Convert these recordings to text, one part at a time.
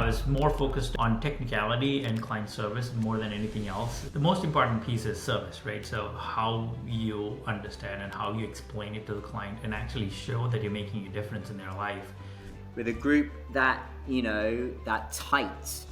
I was more focused on technicality and client service more than anything else. The most important piece is service, right? So how you understand and how you explain it to the client and actually show that you're making a difference in their life. With a group that, that tight,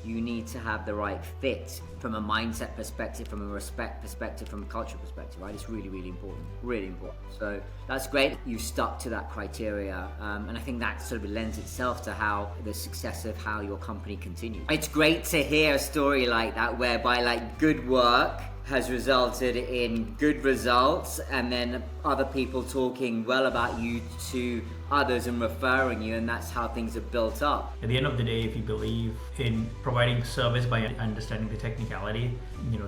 you need to have the right fit from a mindset perspective, from a respect perspective, from a cultural perspective, right? It's really, really important, really important. So that's great. You stuck to that criteria. And I think that sort of lends itself to how the success of how your company continues. It's great to hear a story like that, whereby like good work has resulted in good results, and then other people talking well about you to others and referring you, and that's how things are built up. At the end of the day, if you believe in providing service by understanding the technicality,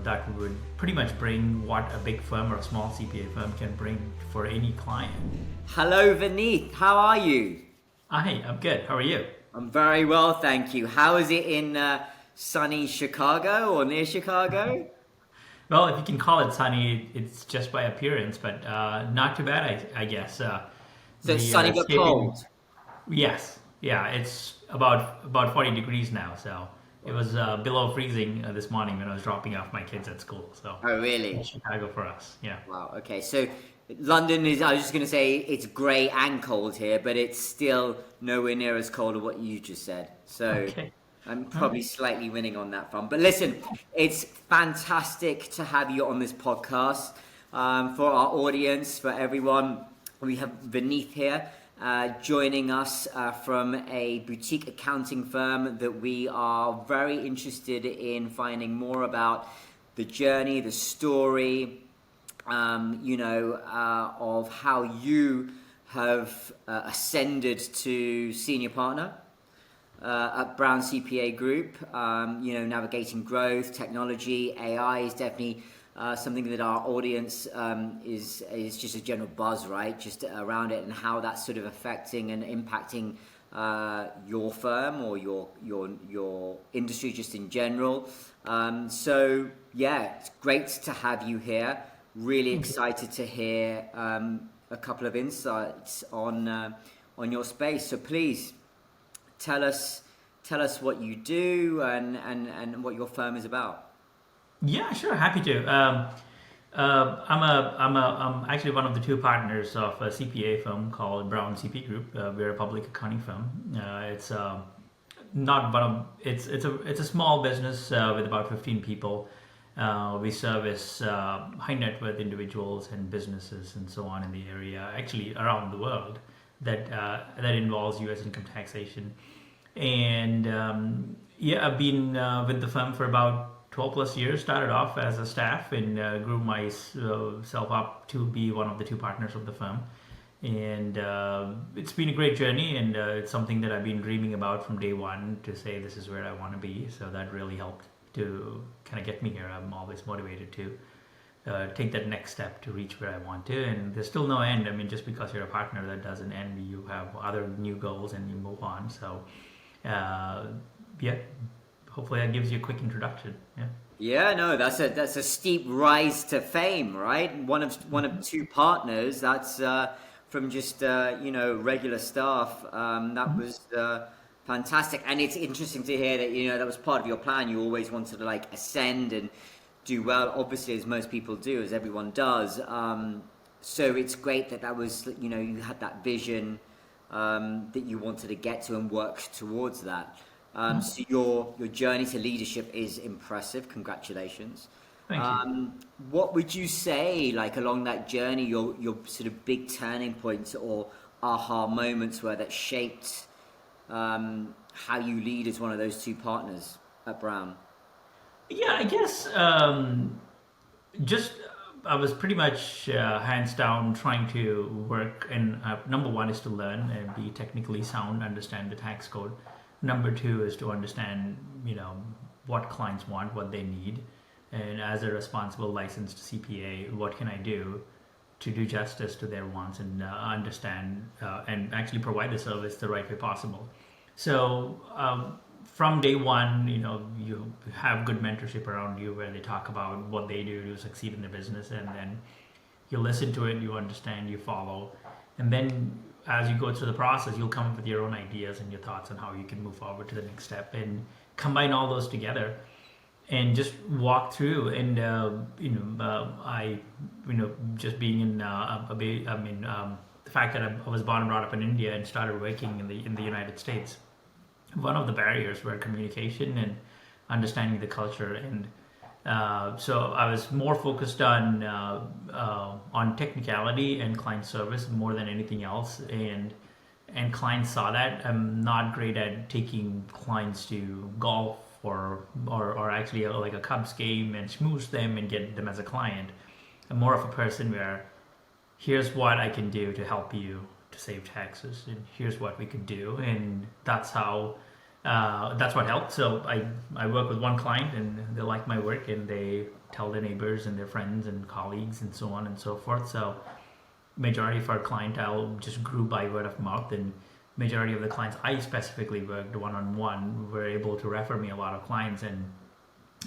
that would pretty much bring what a big firm or a small CPA firm can bring for any client. Hello, Vineeth. How are you? Hi, I'm good. How are you? I'm very well, thank you. How is it in sunny Chicago or near Chicago? Well, if you can call it sunny, it's just by appearance, but not too bad, I guess. So it's sunny but cold? Yes. Yeah, it's about 40 degrees now, so it was below freezing this morning when I was dropping off my kids at school. So oh, really? Chicago for us, yeah. Wow, okay. So London is, I was just going to say, it's grey and cold here, but it's still nowhere near as cold as what you just said. So Okay. I'm probably slightly winning on that front. But listen, it's fantastic to have you on this podcast. For our audience, for everyone, we have Vineeth here joining us from a boutique accounting firm that we are very interested in finding more about the journey, the story, of how you have ascended to senior partner at Brown CPA Group. Navigating growth, technology, AI is definitely something that our audience is just a general buzz, right? Just around it, and how that's sort of affecting and impacting your firm or your industry just in general. So yeah, it's great to have you here. Really excited to hear a couple of insights on your space. So please tell us what you do and what your firm is about. Yeah, sure, happy to. I'm actually one of the two partners of a CPA firm called Brown CPA Group. We're a public accounting firm. It's not one of it's a small business with about 15 people. We service high net worth individuals and businesses and so on in the area, actually around the world, that involves U.S. income taxation. And I've been with the firm for about 12 plus years. Started off as a staff and grew myself up to be one of the two partners of the firm. And it's been a great journey, and it's something that I've been dreaming about from day one, to say this is where I want to be. So that really helped to kind of get me here. I'm always motivated to take that next step to reach where I want to, and there's still no end. I mean, just because you're a partner, that doesn't end. You have other new goals and you move on. So hopefully that gives you a quick introduction. Yeah, no, that's a steep rise to fame, right? One of two partners. That's from just regular staff. That was fantastic, and it's interesting to hear that that was part of your plan. You always wanted to like ascend and do well, obviously, as most people do, as everyone does. So it's great that was you had that vision that you wanted to get to and work towards that. So your journey to leadership is impressive. Congratulations. Thank you. What would you say, like along that journey, your sort of big turning points or aha moments where that shaped how you lead as one of those two partners at Brown? Yeah, I guess I was pretty much hands down trying to work, and number one is to learn and be technically sound, understand the tax code. Number two is to understand, what clients want, what they need, and as a responsible licensed CPA, what can I do to do justice to their wants and understand and actually provide the service the right way possible. So from day one, you have good mentorship around you where they talk about what they do to succeed in their business, and then you listen to it, you understand, you follow. And then as you go through the process, you'll come up with your own ideas and your thoughts on how you can move forward to the next step and combine all those together and just walk through. And I just being in the fact that I was born and brought up in India and started working in the United States, one of the barriers were communication and understanding the culture. And so I was more focused on technicality and client service more than anything else. And clients saw that I'm not great at taking clients to golf or actually like a Cubs game and schmooze them and get them as a client. I'm more of a person where here's what I can do to help you to save taxes, and here's what we could do, and that's what helped. So I work with one client, and they like my work, and they tell their neighbors and their friends and colleagues and so on and so forth. So majority of our clientele just grew by word of mouth, and majority of the clients I specifically worked one-on-one were able to refer me a lot of clients. And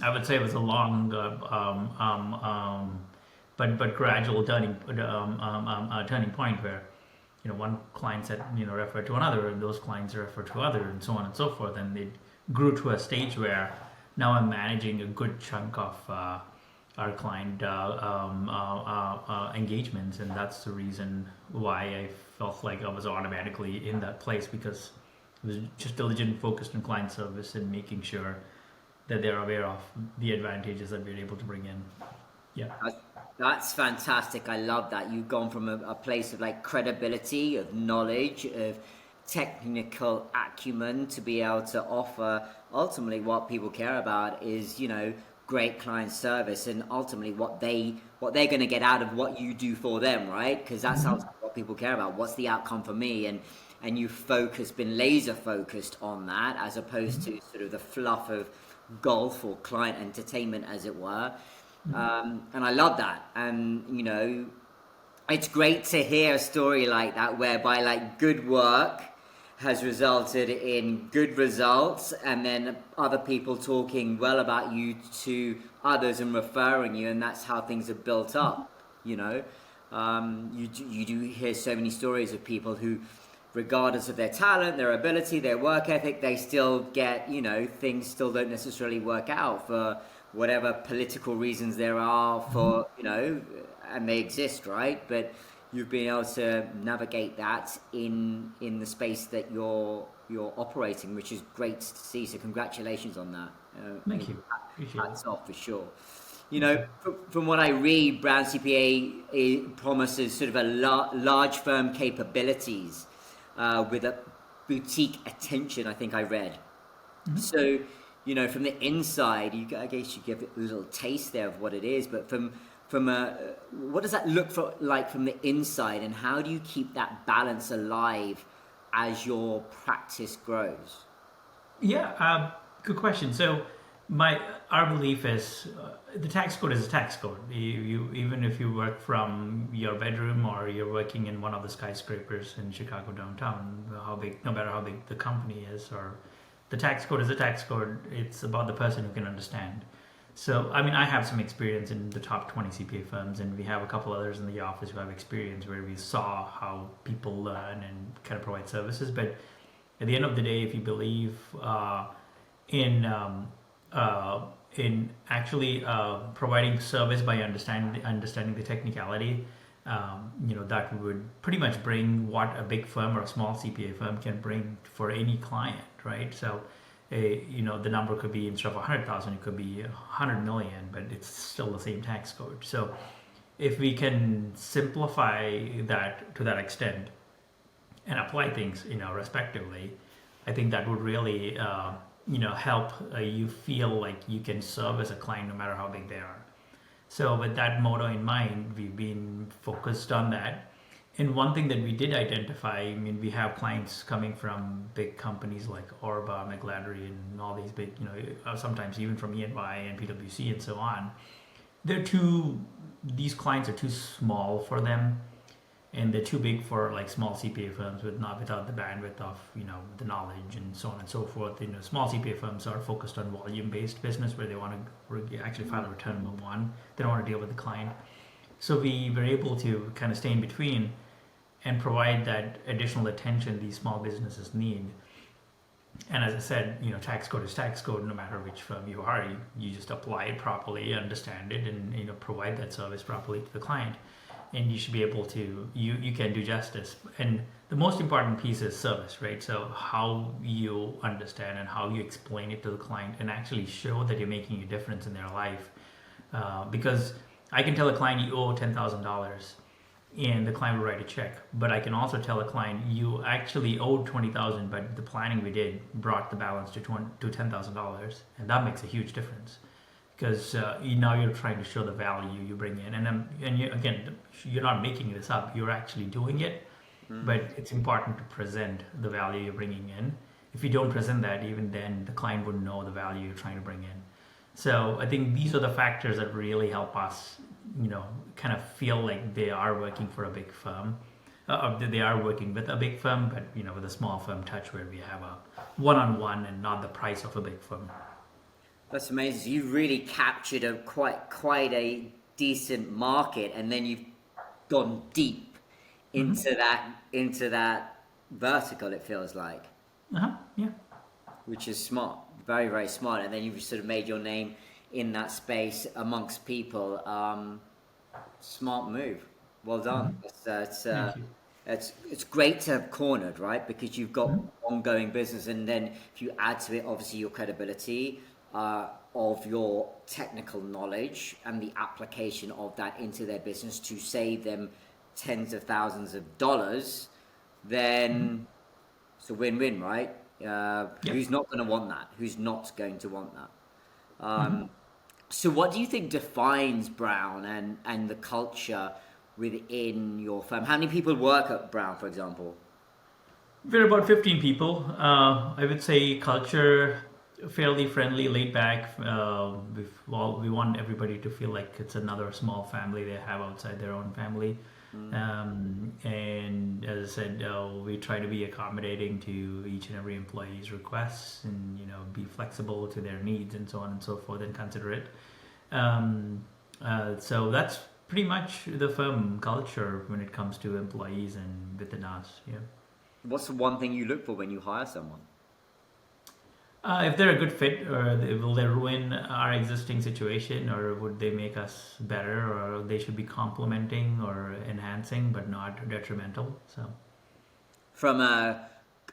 I would say it was a long but gradual turning point where one client said refer to another, and those clients refer to other, and so on and so forth. And it grew to a stage where now I'm managing a good chunk of our client engagements, and that's the reason why I felt like I was automatically in that place, because it was just diligent, focused on client service and making sure that they're aware of the advantages that we're able to bring in. Yeah. That's fantastic. I love that. You've gone from a place of like credibility, of knowledge, of technical acumen to be able to offer ultimately what people care about is, great client service, and ultimately what they're going to get out of what you do for them, right? Because that's what people care about. What's the outcome for me? And you've been laser focused on that, as opposed to sort of the fluff of golf or client entertainment, as it were. And I love that. And it's great to hear a story like that, whereby like good work has resulted in good results, and then other people talking well about you to others and referring you, and that's how things are built up. You do hear so many stories of people who, regardless of their talent, their ability, their work ethic, they still get, things still don't necessarily work out for whatever political reasons there are for, and they exist, right? But you've been able to navigate that in the space that you're operating, which is great to see. So congratulations on that. Thank you. Appreciate hats off for sure. From what I read, Brown CPA promises sort of a large firm capabilities with a boutique attention, I think I read. So, from the inside, I guess you give it a little taste there of what it is, but what does that look like from the inside, and how do you keep that balance alive as your practice grows? Yeah, good question. So our belief is the tax code is a tax code. You even if you work from your bedroom or you're working in one of the skyscrapers in Chicago downtown, no matter how big the company is, or the tax code is a tax code. It's about the person who can understand. So, I have some experience in the top 20 CPA firms, and we have a couple others in the office who have experience where we saw how people learn and kind of provide services. But at the end of the day, if you believe in actually providing service by understanding the technicality, that would pretty much bring what a big firm or a small CPA firm can bring for any client, right? So, the number could be, instead of 100,000, it could be 100 million, but it's still the same tax code. So, if we can simplify that to that extent and apply things, respectively, I think that would really, help you feel like you can serve as a client no matter how big they are. So with that motto in mind, we've been focused on that. And one thing that we did identify, we have clients coming from big companies like Orba, McGladrey, and all these big, sometimes even from E&Y and PwC and so on. These clients are too small for them, and they're too big for like small CPA firms without the bandwidth of the knowledge and so on and so forth. Small CPA firms are focused on volume-based business where they want to actually file a return on. They don't want to deal with the client. So we were able to kind of stay in between and provide that additional attention these small businesses need. And as I said, tax code is tax code. No matter which firm you are, you just apply it properly, understand it, and provide that service properly to the client. And you should be able to you can do justice. And the most important piece is service, right? So how you understand and how you explain it to the client and actually show that you're making a difference in their life. Because I can tell a client you owe $10,000 and the client will write a check. But I can also tell a client you actually owed $20,000, but the planning we did brought the balance to $10,000, and that makes a huge difference because now you're trying to show the value you bring in, again, you're not making this up; you're actually doing it. But it's important to present the value you're bringing in. If you don't present that, even then the client wouldn't know the value you're trying to bring in. So I think these are the factors that really help us kind of feel like they are working for a big firm, or they are working with a big firm, but with a small firm touch where we have a one-on-one and not the price of a big firm. That's amazing. So you've really captured a quite a decent market, and then you've gone deep into that vertical. It feels like, Yeah. which is smart, very very smart. And then you've sort of made your name in that space amongst people. Smart move. Well done. Thank you. It's great to have cornered, right? Because you've got ongoing business, and then if you add to it, obviously your credibility of your technical knowledge and the application of that into their business to save them tens of thousands of dollars, then it's a win-win, right? Who's not going to want that? Who's not going to want that? So what do you think defines Brown and the culture within your firm? How many people work at Brown, for example? We're about 15 people. I would say culture, fairly friendly, laid back. We want everybody to feel like it's another small family they have outside their own family. And as I said, we try to be accommodating to each and every employee's requests, and be flexible to their needs and so on and so forth, and considerate. So that's pretty much the firm culture when it comes to employees and within us. Yeah. What's the one thing you look for when you hire someone? If they're a good fit, or will they ruin our existing situation, or would they make us better, or they should be complementing or enhancing, but not detrimental. So,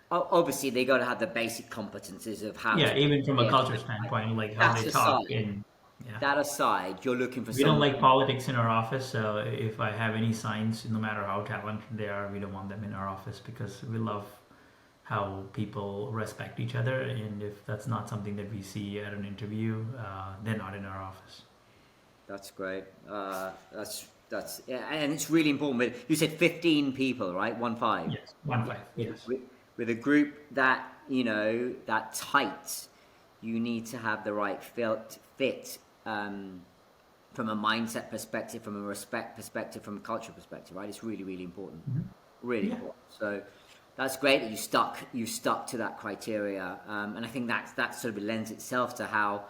obviously they got to have the basic competencies of how. Yeah, even from a culture standpoint, like how they talk. That aside, you're looking for. We don't like politics in our office. So if I have any signs, no matter how talented they are, we don't want them in our office because we love how people respect each other, and if that's not something that we see at an interview, they're not in our office. That's great. That's and it's really important. But you said 15 people, right? 15. Yes, 15. Yes. With a group that that tight, you need to have the right fit from a mindset perspective, from a respect perspective, from a culture perspective, right? It's really really important. Really important. So. That's great that you stuck to that criteria, and I think that sort of lends itself to how,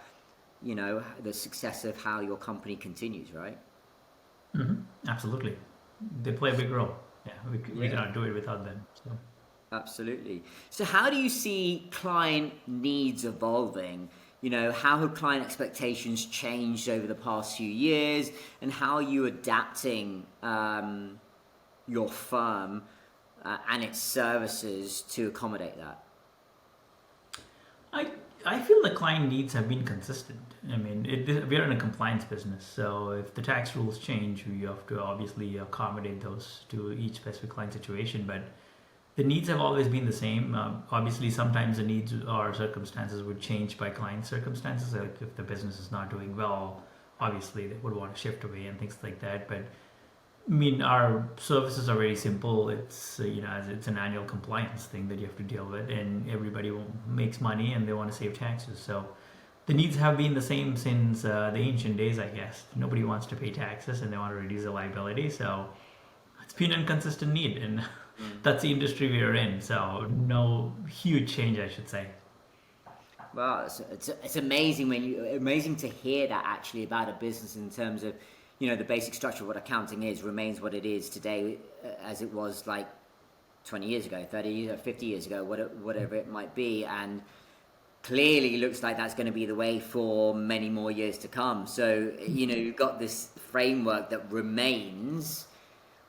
the success of how your company continues, right? Absolutely, they play a big role. Yeah, we cannot do it without them. So. Absolutely. So how do you see client needs evolving? How have client expectations changed over the past few years, and how are you adapting your firm and its services to accommodate that? I feel the client needs have been consistent. I mean, we're in a compliance business, so if the tax rules change, you have to obviously accommodate those to each specific client situation. But the needs have always been the same. Obviously, sometimes the needs or circumstances would change by client circumstances. Like if the business is not doing well, obviously they would want to shift away and things like that. But I mean, our services are very simple. It's it's an annual compliance thing that you have to deal with, and everybody makes money and they want to save taxes. So the needs have been the same since the ancient days, I guess. Nobody wants to pay taxes and they want to reduce the liability. So it's been a consistent need, and that's the industry we are in. So no huge change, I should say. Well, it's amazing amazing to hear that actually about a business in terms of the basic structure of what accounting is remains what it is today, as it was like 20 years ago, 30 years, 50 years ago, whatever it might be. And clearly looks like that's going to be the way for many more years to come. So, you've got this framework that remains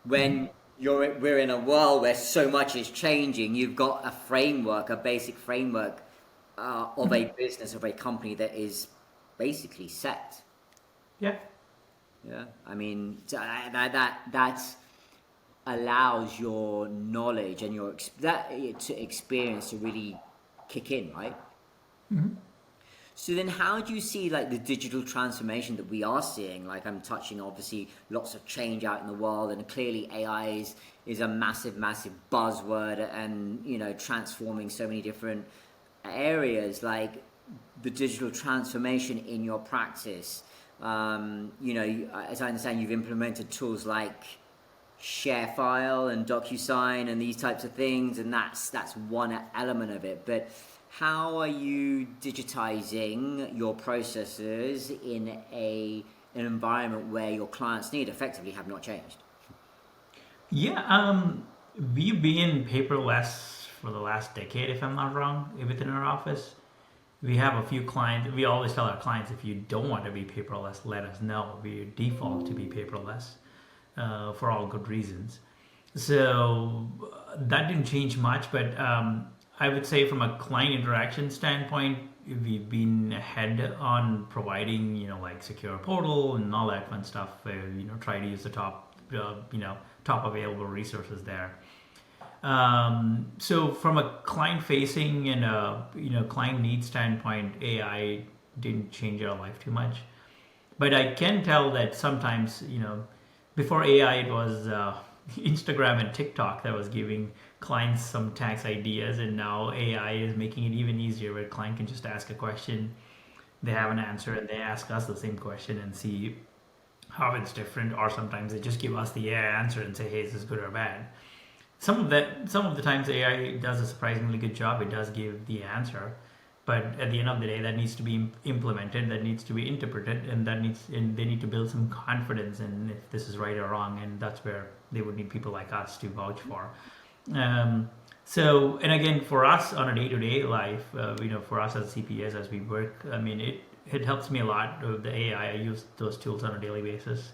when we're in a world where so much is changing. You've got a framework, a basic framework of a business, of a company that is basically set. Yeah. Yeah, I mean that allows your knowledge and your experience to really kick in, right? Mm-hmm. So then how do you see like the digital transformation that we are seeing? Like, I'm touching obviously lots of change out in the world, and clearly AI is a massive buzzword, and transforming so many different areas. Like the digital transformation in your practice, as I understand, you've implemented tools like ShareFile and DocuSign and these types of things, and that's one element of it. But how are you digitizing your processes in an environment where your clients' needs effectively have not changed? Yeah, we've been paperless for the last decade, if I'm not wrong, within our office. We have a few clients. We always tell our clients, if you don't want to be paperless, let us know. We default to be paperless for all good reasons. So that didn't change much, but I would say from a client interaction standpoint, we've been ahead on providing, like secure portal and all that fun stuff. Try to use the top available resources there. So from a client facing and client need standpoint, AI didn't change our life too much. But I can tell that sometimes, before AI, it was Instagram and TikTok that was giving clients some tax ideas, and now AI is making it even easier, where a client can just ask a question, they have an answer, and they ask us the same question and see how it's different. Or sometimes they just give us the AI answer and say, hey, is this good or bad? Some of the times AI does a surprisingly good job. It does give the answer, but at the end of the day, that needs to be implemented, that needs to be interpreted, and they need to build some confidence in if this is right or wrong, and that's where they would need people like us to vouch for. And again, for us on a day-to-day life, for us as CPAs, as we work, I mean, it helps me a lot. The AI, I use those tools on a daily basis.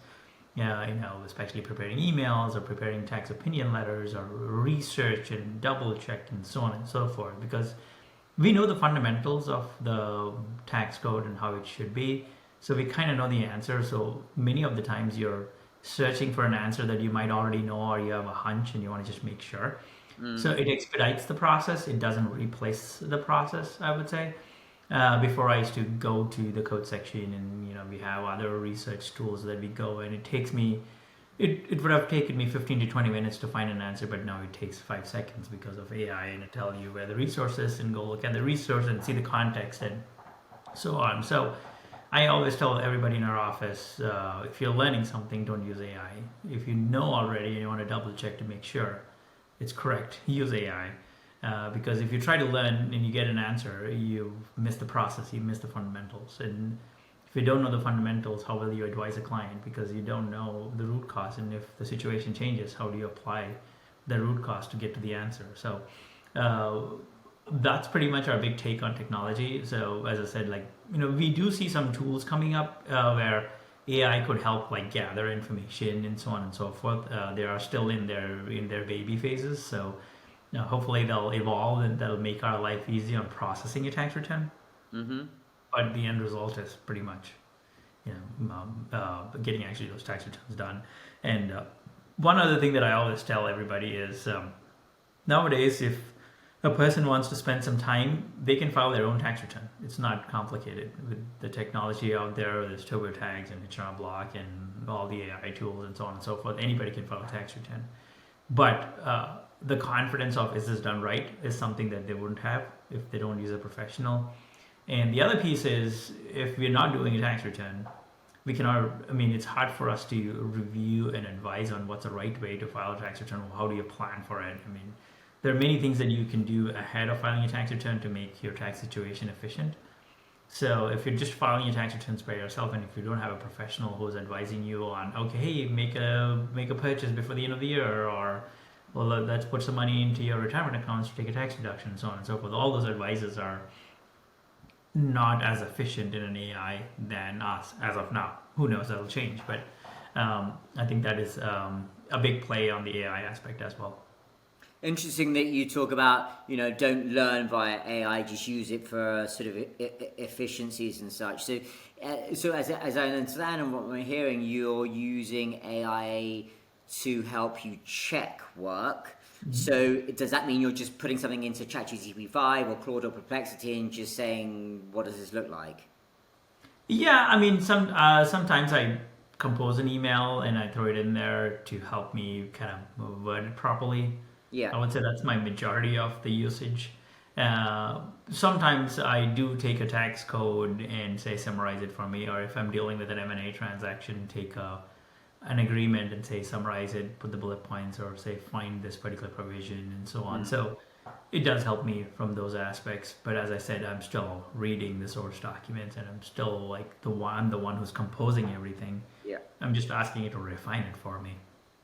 Especially preparing emails or preparing tax opinion letters or research and double check and so on and so forth, because we know the fundamentals of the tax code and how it should be. So we kind of know the answer. So many of the times you're searching for an answer that you might already know, or you have a hunch and you want to just make sure. So it expedites the process. It doesn't replace the process, I would say. Before, I used to go to the code section, and we have other research tools that we go, and it would have taken me 15 to 20 minutes to find an answer, but now it takes 5 seconds because of AI, and it tells you where the resource is, and go look at the resource and see the context and so on. So I always tell everybody in our office, if you're learning something, don't use AI. If you know already and you want to double check to make sure it's correct, use AI. Because if you try to learn and you get an answer, you miss the process, you miss the fundamentals. And if you don't know the fundamentals, how will you advise a client? Because you don't know the root cause. And if the situation changes, how do you apply the root cause to get to the answer? So that's pretty much our big take on technology. So as I said, we do see some tools coming up where AI could help gather information and so on and so forth. They are still in their baby phases. So hopefully they'll evolve, and that'll make our life easy on processing a tax return. Mm-hmm. But the end result is pretty much, getting actually those tax returns done. And one other thing that I always tell everybody is nowadays, if a person wants to spend some time, they can file their own tax return. It's not complicated. With the technology out there, there's TurboTax and H&R Block and all the AI tools and so on and so forth. Anybody can file a tax return. But the confidence of, is this done right, is something that they wouldn't have if they don't use a professional. And the other piece is, if we're not doing a tax return, it's hard for us to review and advise on what's the right way to file a tax return. How do you plan for it? There are many things that you can do ahead of filing a tax return to make your tax situation efficient. So if you're just filing your tax returns by yourself, and if you don't have a professional who's advising you on, okay, hey, make a purchase before the end of the year, or well, let's put some money into your retirement accounts to take a tax deduction, and so on and so forth. All those advices are not as efficient in an AI than us as of now. Who knows? That'll change, but I think that is a big play on the AI aspect as well. Interesting that you talk about, don't learn via AI, just use it for sort of efficiencies and such. So as I understand and what we're hearing, you're using AI to help you check work. So does that mean you're just putting something into ChatGPT 5 or Claude or Perplexity and just saying, what does this look like? Yeah, I mean, sometimes I compose an email and I throw it in there to help me kind of word it properly. Yeah. I would say that's my majority of the usage. Sometimes I do take a tax code and say summarize it for me, or if I'm dealing with an M&A transaction, take an agreement and say summarize it, put the bullet points, or say find this particular provision and so on. So it does help me from those aspects. But as I said, I'm still reading the source documents, and I'm still like the one who's composing everything. Yeah. I'm just asking it to refine it for me.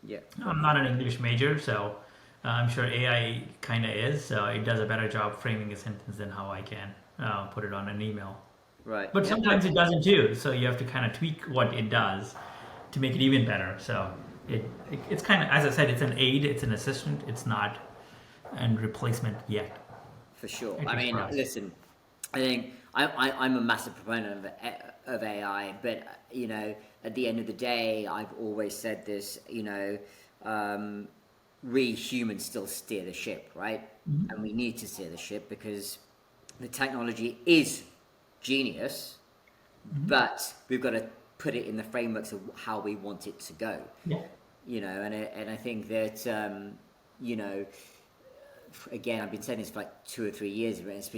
Yeah. I'm not an English major, so I'm sure AI kind of is. It does a better job framing a sentence than how I can put it on an email. Right. But Yeah. sometimes it doesn't too, so you have to kind of tweak what it does to make it even better. So it's kind of, as I said, it's an aid, it's an assistant, it's not a replacement yet. For sure. At I least mean, for us. listen, I think I'm a massive proponent of AI, but at the end of the day, I've always said this. We humans still steer the ship, right? And we need to steer the ship because the technology is genius, but we've got to put it in the frameworks of how we want it to go. Yeah. And I think that again, I've been saying this for like 2 or 3 years, but it's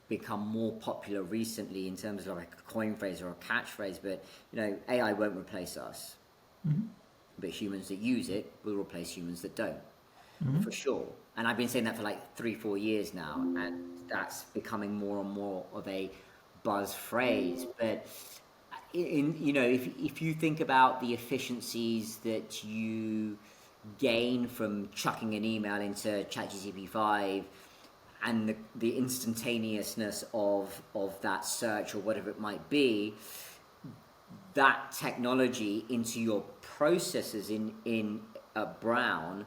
become more popular recently in terms of like a coin phrase or a catchphrase. But AI won't replace us, but humans that use it will replace humans that don't, for sure. And I've been saying that for like 3-4 years now, and that's becoming more and more of a buzz phrase. But if you think about the efficiencies that you gain from chucking an email into ChatGPT 5 and the instantaneousness of that search or whatever it might be, that technology into your processes in Brown,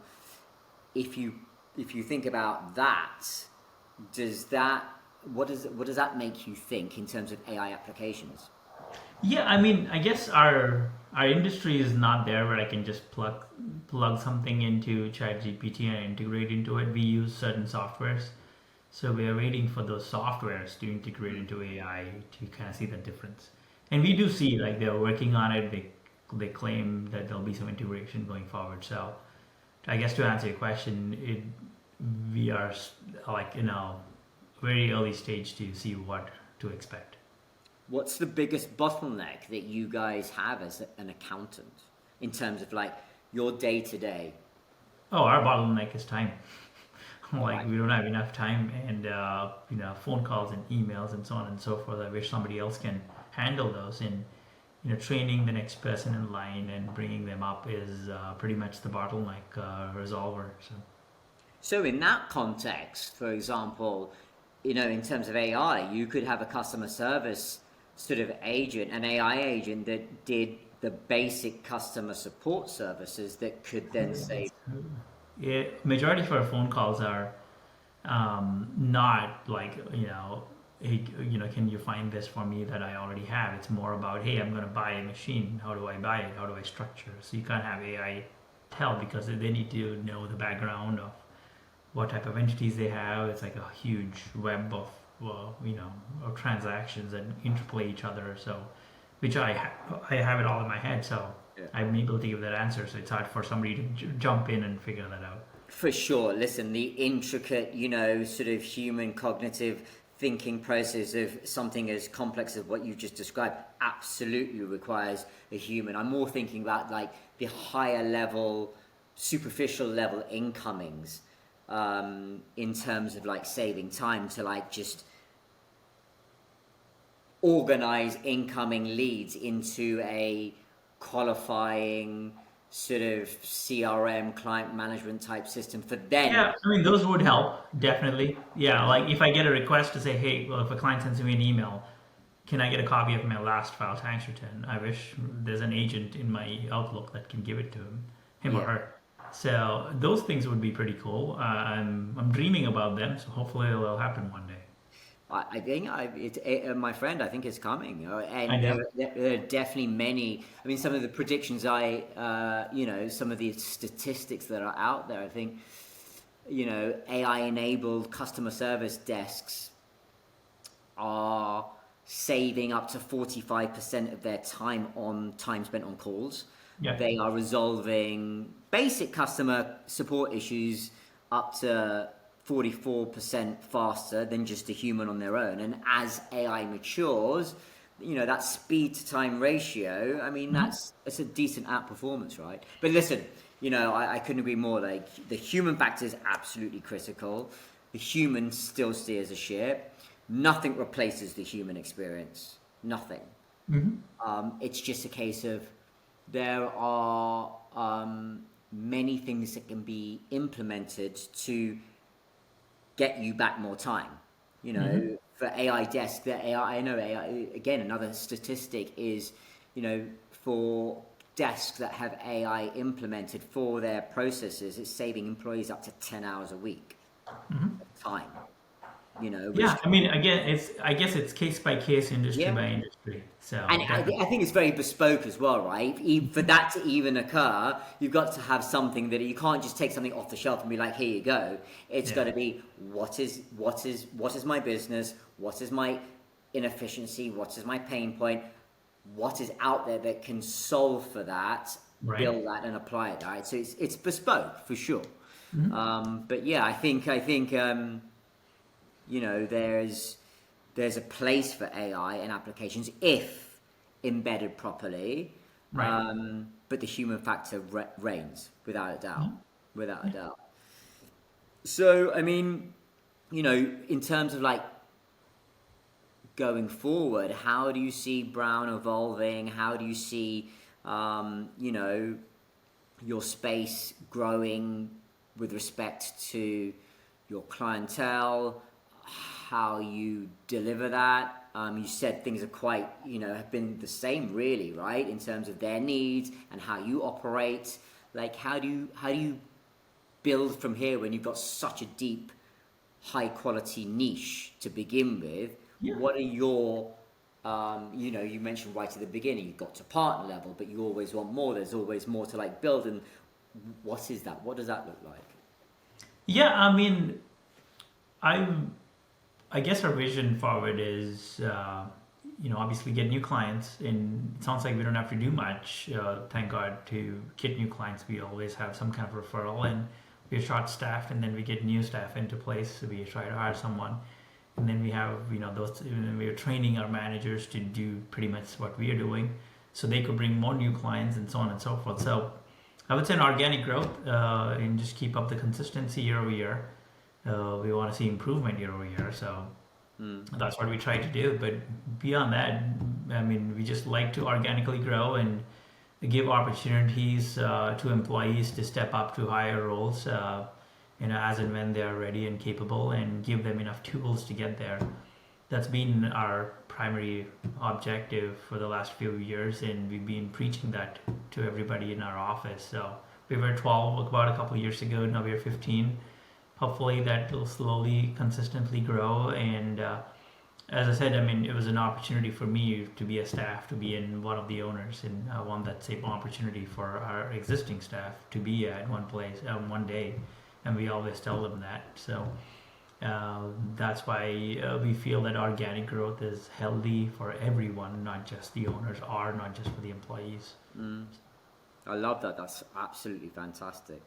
if you think about that, what does that make you think in terms of AI applications? Yeah, I mean, I guess our industry is not there where I can just plug something into ChatGPT and integrate into it. We use certain softwares, so we are waiting for those softwares to integrate into AI to kind of see the difference. And we do see like they're working on it. They claim that there'll be some integration going forward. So I guess to answer your question, we are like in a very early stage to see what to expect. What's the biggest bottleneck that you guys have as an accountant in terms of like your day to day? Oh, our bottleneck is time. Like Right. we don't have enough time, and phone calls and emails and so on and so forth. I wish somebody else can handle those. And training the next person in line and bringing them up is pretty much the bottleneck resolver. So in that context, for example, in terms of AI, you could have a customer service sort of agent, an AI agent that did the basic customer support services that could then say, Yeah, majority of our phone calls are not like hey, can you find this for me that I already have. It's more about, hey, I'm going to buy a machine. How do I buy it? How do I structure? So you can't have AI tell because they need to know the background of what type of entities they have. It's like a huge web of of transactions that interplay each other. So which I have it all in my head. So yeah. I'm able to give that answer. So it's hard for somebody to jump in and figure that out. For sure. Listen, the intricate, sort of human cognitive thinking process of something as complex as what you just described absolutely requires a human. I'm more thinking about like the higher level, superficial level incomings, in terms of like saving time to like just organize incoming leads into a qualifying sort of CRM client management type system for then. Yeah, I mean, those would help, definitely. Yeah, like if I get a request to say, hey, well, if a client sends me an email, can I get a copy of my last file tax return? I wish there's an agent in my Outlook that can give it to him or Yeah. her. So those things would be pretty cool. I'm dreaming about them, so hopefully it'll happen one day. I think my friend, I think it's coming, I and know. there are definitely many. I mean, some of the predictions some of the statistics that are out there. I think, AI-enabled customer service desks are saving up to 45% of their time spent on calls. Yeah. They are resolving basic customer support issues up to 44% faster than just a human on their own. And as AI matures, that speed to time ratio, I mean, Mhm. it's a decent outperformance, right? But listen, I couldn't agree more. Like, the human factor is absolutely critical. The human still steers a ship. Nothing replaces the human experience. Nothing. Mhm. It's just a case of there are many things that can be implemented to get you back more time. Mhm. For AI desk, the AI, I know AI, again, another statistic is, for desks that have AI implemented for their processes, it's saving employees up to 10 hours a week Mhm. of time, Yeah, which, I mean, again, I guess it's case by case, industry yeah. by industry. And So I, definitely, I think it's very bespoke as well, right? For that to even occur, you've got to have something that you can't just take something off the shelf and be like, "Here you go." It's yeah. got to be what is my business? What is my inefficiency? What is my pain point? What is out there that can solve for that? Right. Build that and apply it. Right. So it's bespoke for sure. Mhm. But yeah, I think there's a place for AI and applications if embedded properly, Right. but the human factor reigns without a doubt, Mhm. without a Yeah. doubt. So I mean, in terms of like going forward, how do you see Brown evolving? How do you see, your space growing with respect to your clientele, how you deliver that? You said things are quite, have been the same really, right? In terms of their needs and how you operate. Like, how do you build from here when you've got such a deep, high quality niche to begin with? Yeah. What are your you mentioned right at the beginning, you got to partner level, but you always want more. There's always more to like build. And what is that? What does that look like? Yeah, I mean, I'm. I guess our vision forward is, obviously get new clients, and it sounds like we don't have to do much. Thank God to get new clients. We always have some kind of referral, and we're short staffed, and then we get new staff into place. So we try to hire someone, and then we have, those. And we're training our managers to do pretty much what we are doing, so they could bring more new clients and so on and so forth. So I would say an organic growth, and just keep up the consistency year over year. We want to see improvement year over year, so Mm. that's what we try to do. But beyond that, I mean, we just like to organically grow and give opportunities to employees to step up to higher roles, as and when they are ready and capable, and give them enough tools to get there. That's been our primary objective for the last few years, and we've been preaching that to everybody in our office. So we were 12 about a couple of years ago. Now we're 15. Hopefully that will slowly, consistently grow. And as I said, I mean, it was an opportunity for me to be a staff, to be in one of the owners, and I want that same opportunity for our existing staff to be at one place one day. And we always tell them that. So that's why we feel that organic growth is healthy for everyone, not just the owners or not just for the employees. Mm. I love that. That's absolutely fantastic.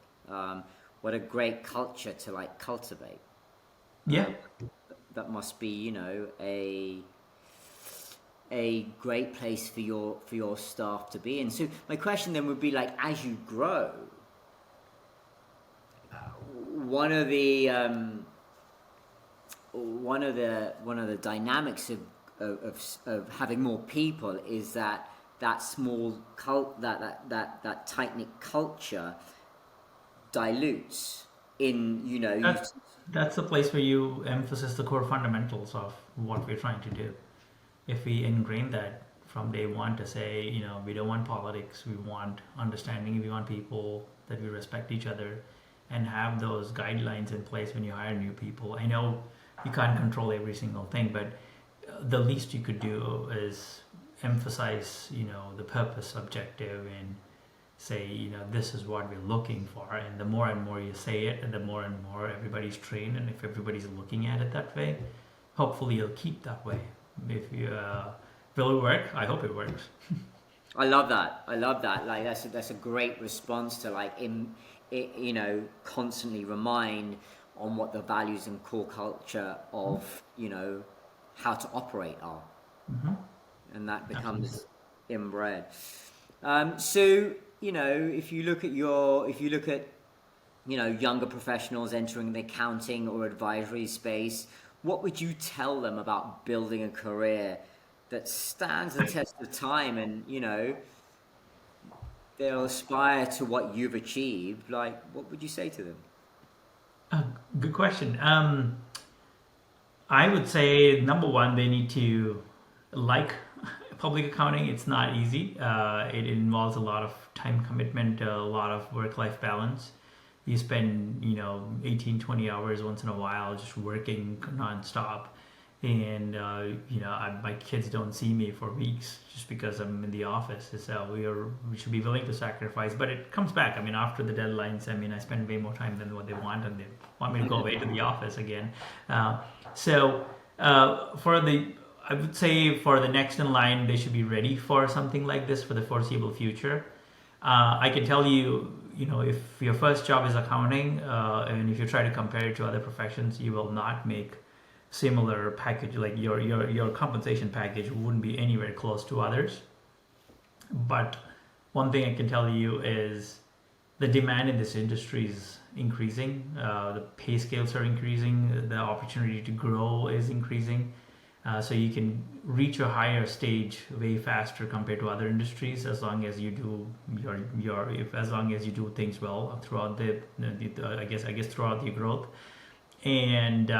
What a great culture to like cultivate. Yeah. Um, that must be, a great place for your staff to be in. So my question then would be like, as you grow, one of the one of the dynamics of having more people is that small that tight knit culture dilutes in, you know, you. That's the place where you emphasize the core fundamentals of what we're trying to do. If we ingrain that from day one to say, you know, we don't want politics, we want understanding, we want people, that we respect each other, and have those guidelines in place when you hire new people. I know you can't control every single thing, but the least you could do is emphasize, you know, the purpose, objective, and say, you know, this is what we're looking for. And the more and more you say it, and the more and more everybody's trained, and if everybody's looking at it that way, hopefully you'll keep that way. If you will it work? I hope it works. I love that. I love that. Like that's a great response to like you know, constantly remind on what the values and core culture of, you know, how to operate are, and that becomes inbred. So, you know, if you look at you know, younger professionals entering the accounting or advisory space, what would you tell them about building a career that stands the test of time, and, you know, they'll aspire to what you've achieved? Like, what would you say to them? Good question. I would say number one, they need to like public accounting. It's not easy. It involves a lot of time commitment, a lot of work-life balance. You spend, you know, 18, 20 hours once in a while just working nonstop. And, you know, my kids don't see me for weeks just because I'm in the office. So we should be willing to sacrifice, but it comes back. I mean, after the deadlines, I mean, I spend way more time than what they want, and they want me to go away to the office again. I would say for the next in line, they should be ready for something like this for the foreseeable future. I can tell you, you know, if your first job is accounting, and if you try to compare it to other professions, you will not make similar package. Like your compensation package wouldn't be anywhere close to others. But one thing I can tell you is the demand in this industry is increasing. The pay scales are increasing. The opportunity to grow is increasing. So you can reach a higher stage way faster compared to other industries, as long as you do as long as you do things well throughout I guess throughout your growth. And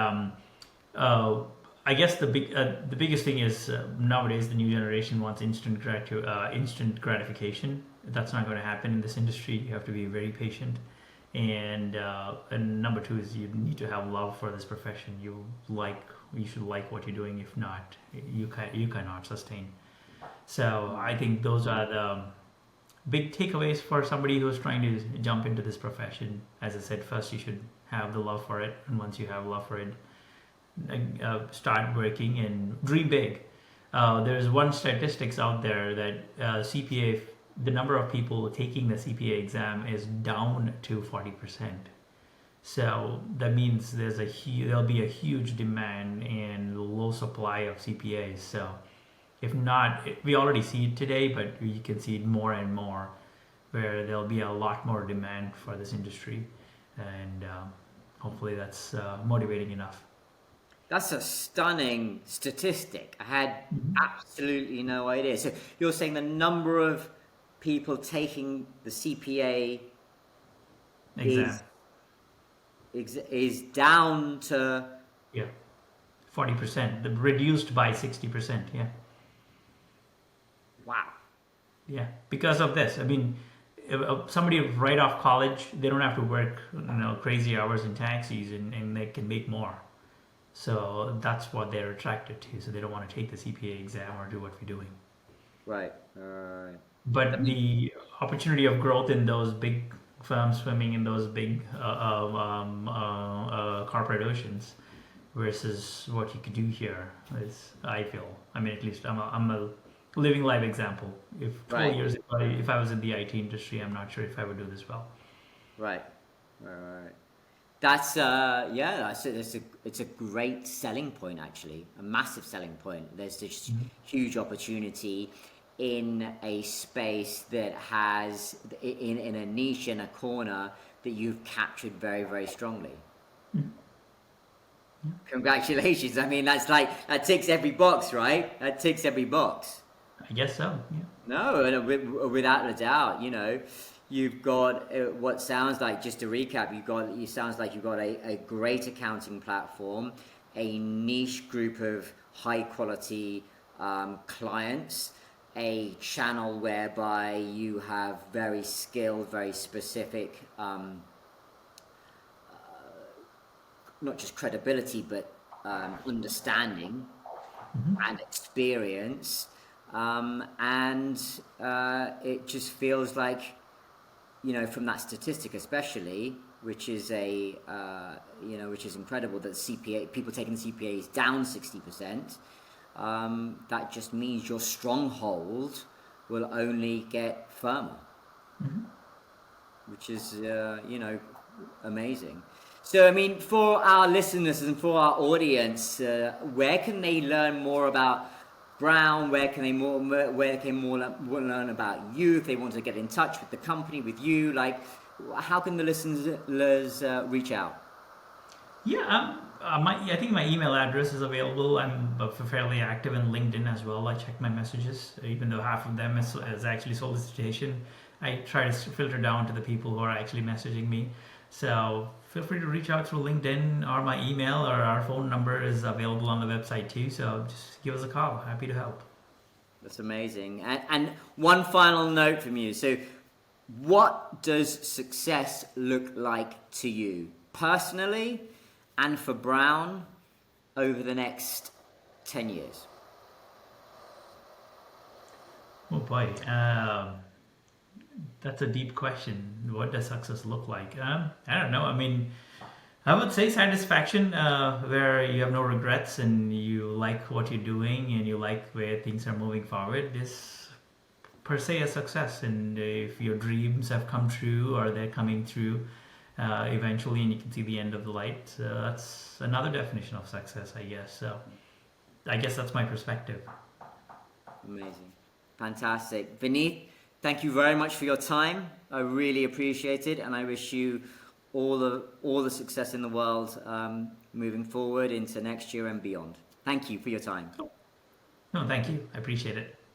I guess the biggest thing is, nowadays the new generation wants instant gratification. That's not going to happen in this industry. You have to be very patient. And number two is you need to have love for this profession. You should like what you're doing. If not, you cannot sustain. So I think those are the big takeaways for somebody who's trying to jump into this profession. As I said, first you should have the love for it, and once you have love for it, start working and dream big. There's one statistics out there that CPA, the number of people taking the CPA exam is down to 40%. So that means there'll be a huge demand and low supply of CPAs. So if not, we already see it today, but we can see it more and more, where there'll be a lot more demand for this industry, and hopefully that's motivating enough. That's a stunning statistic. I had absolutely no idea. So you're saying the number of people taking the CPA Exam. is down to 40%, reduced by 60%. Wow. Because of this. I mean, if somebody right off college, they don't have to work, you know, crazy hours in taxis, and they can make more. So that's what they're attracted to. So they don't want to take the CPA exam or do what we're doing. Right. But the opportunity of growth in those big firms swimming in those big corporate oceans versus what you could do here is, I feel. I mean, at least I'm a living live example. If 12 years ago, if I was in the IT industry, I'm not sure if I would do this well. Right. That's it's a great selling point, actually, a massive selling point. There's this huge opportunity in a space that has in a niche, in a corner that you've captured very, very strongly. Congratulations. I mean, that ticks every box, right? That ticks every box. I guess so. Yeah. No, and without a doubt, you've got what sounds like, just to recap, it sounds like you've got a great accounting platform, a niche group of high quality clients, a channel whereby you have very skilled, very specific, not just credibility, but understanding and experience. And it just feels like, from that statistic especially, which is which is incredible, that CPA people taking the CPA is down 60%. That just means your stronghold will only get firmer, which is amazing. So, I mean, for our listeners and for our audience, where can they learn more about Brown? Where can they learn about you if they want to get in touch with the company, with you? Like, how can the listeners reach out? Yeah, I think my email address is available. I'm fairly active in LinkedIn as well. I check my messages, even though half of them is actually solicitation. I try to filter down to the people who are actually messaging me. So feel free to reach out through LinkedIn, or my email, or our phone number is available on the website too. So just give us a call. Happy to help. That's amazing. And one final note from you. So, what does success look like to you personally and for Brown over the next 10 years? Oh boy, that's a deep question. What does success look like? I don't know. I mean, I would say satisfaction, where you have no regrets and you like what you're doing and you like where things are moving forward, is per se a success. And if your dreams have come true or they're coming true eventually, and you can see the end of the light, that's another definition of success, I guess. So I guess that's my perspective. Amazing. Fantastic. Vineeth, thank you very much for your time. I really appreciate it, and I wish you all the success in the world moving forward into next year and beyond. Thank you for your time. No, thank you. I appreciate it.